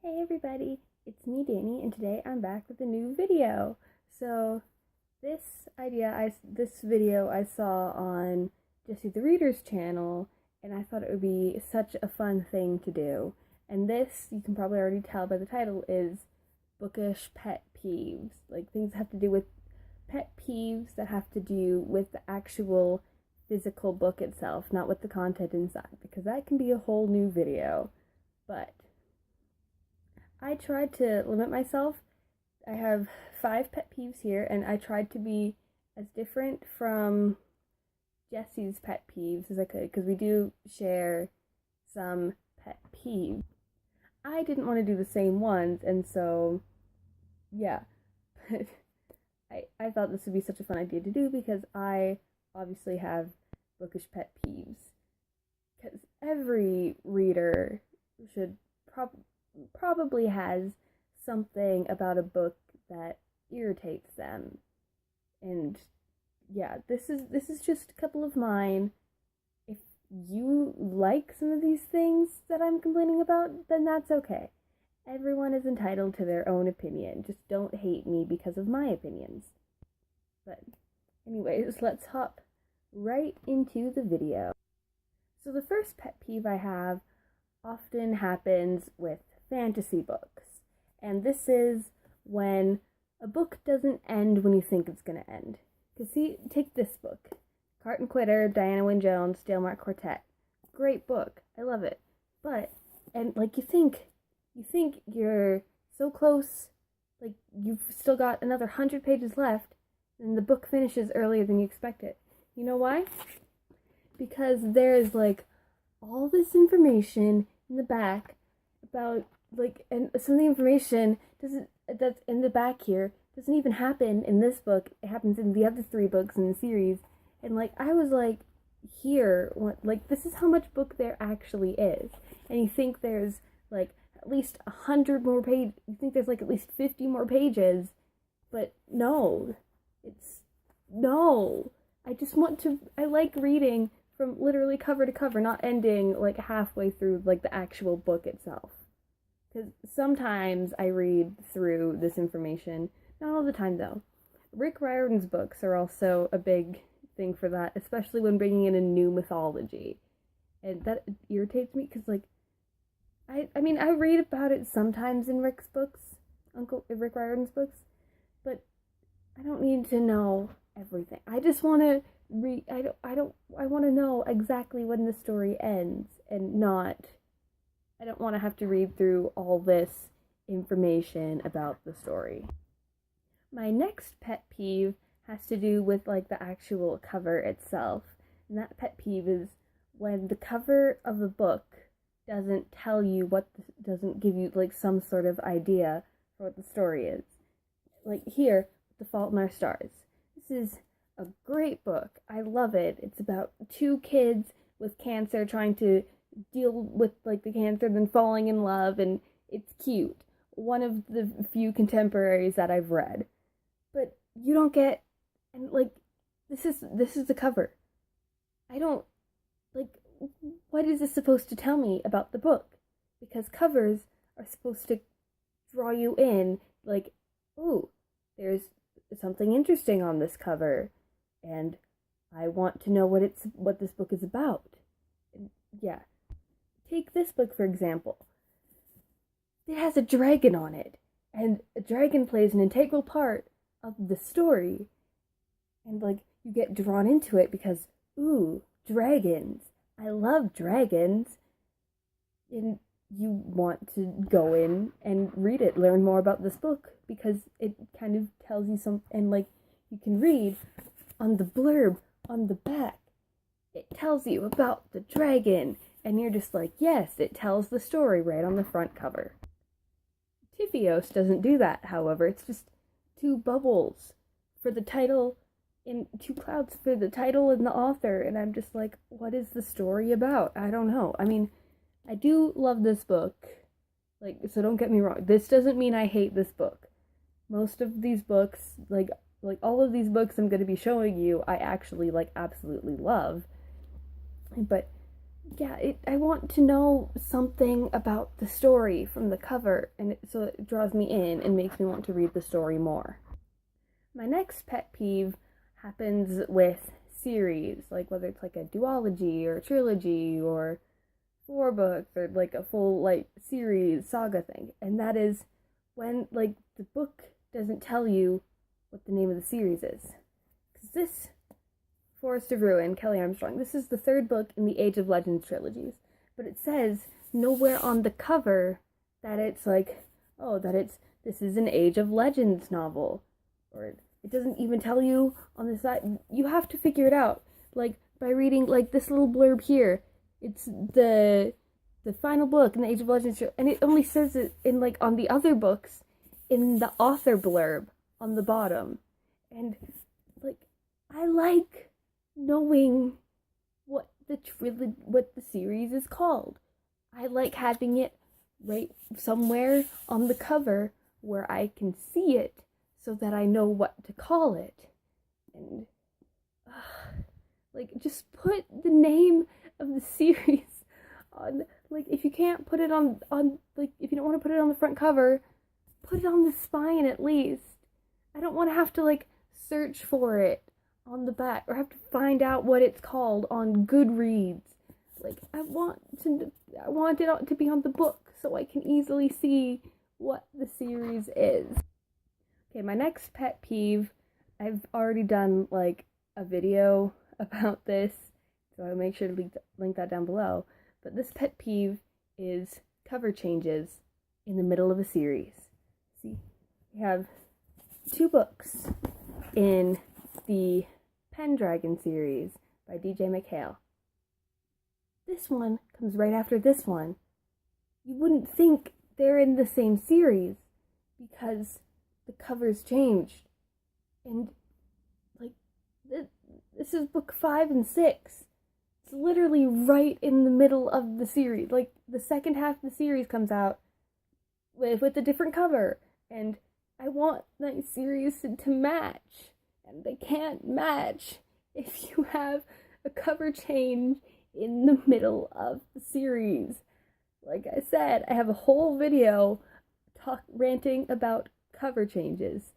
Hey everybody, it's me Danny, and today I'm back with a new video. So this video I saw on Jessethereader's channel, and I thought it would be such a fun thing to do. And this, you can probably already tell by the title, is bookish pet peeves. Like things that have to do with pet peeves that have to do with the actual physical book itself, not with the content inside, because that can be a whole new video. But I tried to limit myself. I have 5 pet peeves here, and I tried to be as different from Jesse's pet peeves as I could, because we do share some pet peeves. I didn't want to do the same ones, and so, yeah. But I thought this would be such a fun idea to do, because I obviously have bookish pet peeves. Because every reader should probably has something about a book that irritates them. And yeah, this is just a couple of mine. If you like some of these things that I'm complaining about, then that's okay. Everyone is entitled to their own opinion. Just don't hate me because of my opinions. But anyways, let's hop right into the video. So the first pet peeve I have often happens with fantasy books. And this is when a book doesn't end when you think it's going to end. Because see, take this book. Cart and Quitter, Diana Wynne Jones, Dalemark Quartet. Great book. I love it. But, and like you think you're so close, like you've still got another 100 pages left, and the book finishes earlier than you expected. You know why? Because there's like all this information in the back about and some of the information that's in the back here doesn't even happen in this book. It happens in the other 3 books in the series. And I was like, here, this is how much book there actually is. And you think there's at least 100 more pages. You think there's at least 50 more pages, but no. I like reading from literally cover to cover, not ending halfway through the actual book itself. Because sometimes I read through this information, not all the time though. Rick Riordan's books are also a big thing for that, especially when bringing in a new mythology. And that irritates me because I read about it sometimes in Rick's books, Rick Riordan's books, but I don't need to know everything. I just want to read. I want to know exactly when the story ends, and I don't want to have to read through all this information about the story. My next pet peeve has to do with the actual cover itself. And that pet peeve is when the cover of a book doesn't tell you doesn't give you some sort of idea for what the story is. Like here, The Fault in Our Stars. This is a great book. I love it. It's about 2 kids with cancer trying to deal with the cancer, then falling in love, and it's cute. One of the few contemporaries that I've read. But you don't get, and this is the cover. I don't what is this supposed to tell me about the book? Because covers are supposed to draw you in, ooh, there's something interesting on this cover, and I want to know what this book is about. And yeah. Take this book, for example. It has a dragon on it, and a dragon plays an integral part of the story. And, you get drawn into it because, ooh, dragons. I love dragons. And you want to go in and read it, learn more about this book, because it kind of tells you something, and, you can read on the blurb on the back. It tells you about the dragon. And you're just yes, it tells the story right on the front cover. Tifios doesn't do that, however. It's just 2 bubbles for the title and 2 clouds for the title and the author. And I'm just what is the story about? I don't know. I mean, I do love this book. So don't get me wrong. This doesn't mean I hate this book. Most of these books, all of these books I'm going to be showing you, I actually absolutely love. But yeah, I want to know something about the story from the cover, and so it draws me in and makes me want to read the story more. My next pet peeve happens with series, like whether it's like a duology or a trilogy or four books or like a full like series saga thing, and that is when like the book doesn't tell you what the name of the series is. Because this Forest of Ruin, Kelly Armstrong, this is the third book in the Age of Legends trilogies, but it says nowhere on the cover that it's like, oh, that this is an Age of Legends novel, or it doesn't even tell you on the side. You have to figure it out, like by reading like this little blurb here. It's the final book in the Age of Legends, and it only says it in like on the other books in the author blurb on the bottom, and like I like knowing what the series is called. I like having it right somewhere on the cover where I can see it so that I know what to call it. And like just put the name of the series on, like if you can't put it on like if you don't want to put it on the front cover, put it on the spine at least. I don't want to have to like search for it on the back or have to find out what it's called on Goodreads. Like I want it to be on the book so I can easily see what the series is. Okay, my next pet peeve, I've already done like a video about this, so I'll make sure to link that down below. But this pet peeve is cover changes in the middle of a series. See, we have two books in the Pendragon series by DJ McHale. This one comes right after this one. You wouldn't think they're in the same series because the covers changed. And like this is book 5 and 6. It's literally right in the middle of the series. Like the second half of the series comes out with a different cover, and I want my series to match, and they can't match if you have a cover change in the middle of the series. Like I said, I have a whole video ranting about cover changes.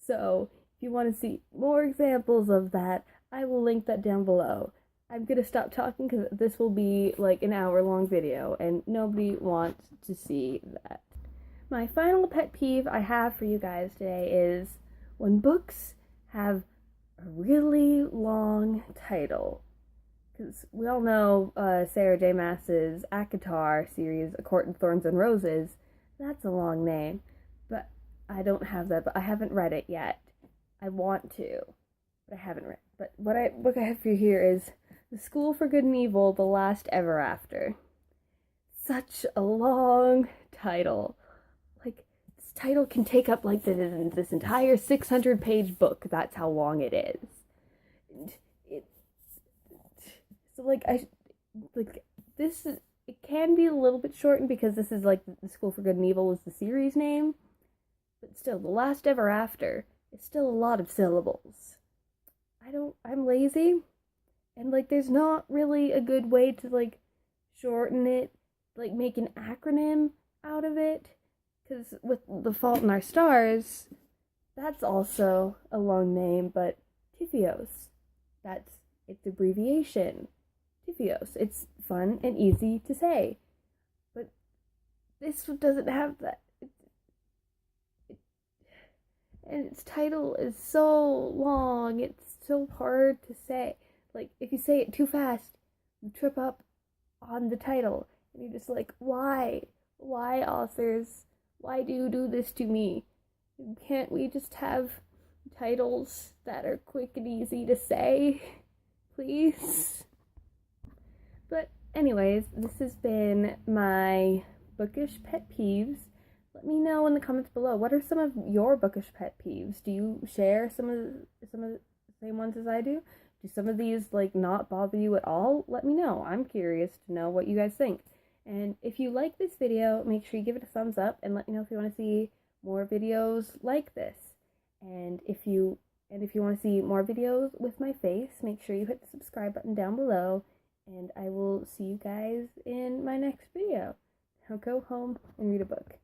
So if you want to see more examples of that, I will link that down below. I'm going to stop talking because this will be like an hour-long video, and nobody wants to see that. My final pet peeve I have for you guys today is when books have a really long title. Because we all know Sarah J. Maas's ACOTAR series, A Court of Thorns and Roses. That's a long name, but I don't have that, but I haven't read it yet. I want to, but I haven't read it. But what book I have for you here is The School for Good and Evil, The Last Ever After. Such a long title. Like, this title can take up like this entire 600-page book. That's how long it is. And so like it can be a little bit shortened because this is like The School for Good and Evil is the series name, but still, The Last Ever After is still a lot of syllables. I'm lazy, and like there's not really a good way to like shorten it, like make an acronym out of it, because with The Fault in Our Stars, that's also a long name, but Tifios, that's its abbreviation. Tifios. It's fun and easy to say, but this doesn't have that. And its title is so long. It's so hard to say. Like if you say it too fast, you trip up on the title, and you're just like, why? Why, authors? Why do you do this to me? Can't we just have titles that are quick and easy to say, please? But anyways, this has been my bookish pet peeves. Let me know in the comments below, what are some of your bookish pet peeves? Do you share some of the same ones as I do? Do some of these like not bother you at all? Let me know. I'm curious to know what you guys think. And if you like this video, make sure you give it a thumbs up and let me know if you want to see more videos like this. And if you want to see more videos with my face, make sure you hit the subscribe button down below. And I will see you guys in my next video. Now go home and read a book.